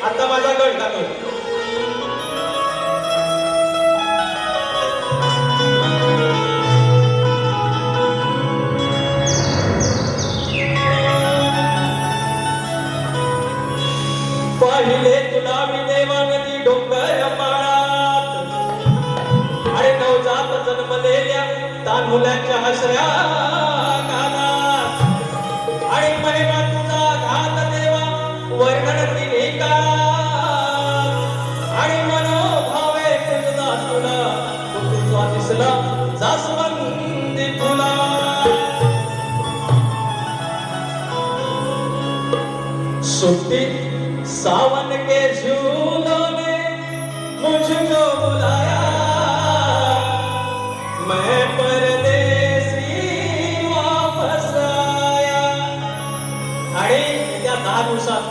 आता माझा गट गातोय. पाहिले तुला मी देवा नदी डोंगर माळात, अरे नवजात जन्मलेल्या तांदुळाच्या हसऱ्या गालात, आणि महिमा तुझा घात देवा वर्णन तिने काळात, आणि मनोभावे तुझा तुला तुझा दिसला जास्वंदी तुला. सुट्टी सावन के झूलों ने मुझको बुलाया, मैं परदेसी वापस आया. आणि त्या 10 दिवसात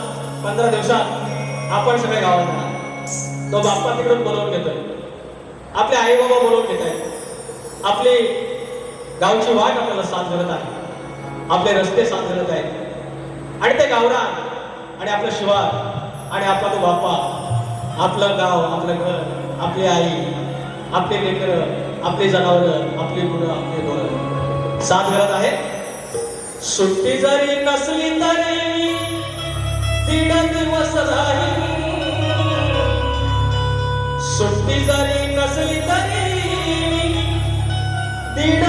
15 दिवसात आपण सगळे गावात जाणार. तो बाप्पा तिकडून बोलवून घेतोय, आपले आई बाबा बोलवून घेत आहेत, आपली गावची वाट आपल्याला साथ करत आहे, आपले रस्ते साथ करत आहेत, आणि ते गावरान आणि आपलं शिवार आणि आपला तो बाप्पा, आपलं गाव, आपलं घर, आपली आई, आपले लेकरं, आपली जनावरं, आपली गुरं, आपले ढोरं साथ घालत आहे. सुट्टी जरी नसली तरी 3 दिवस राहील, सुट्टी जरी नसली तरी 3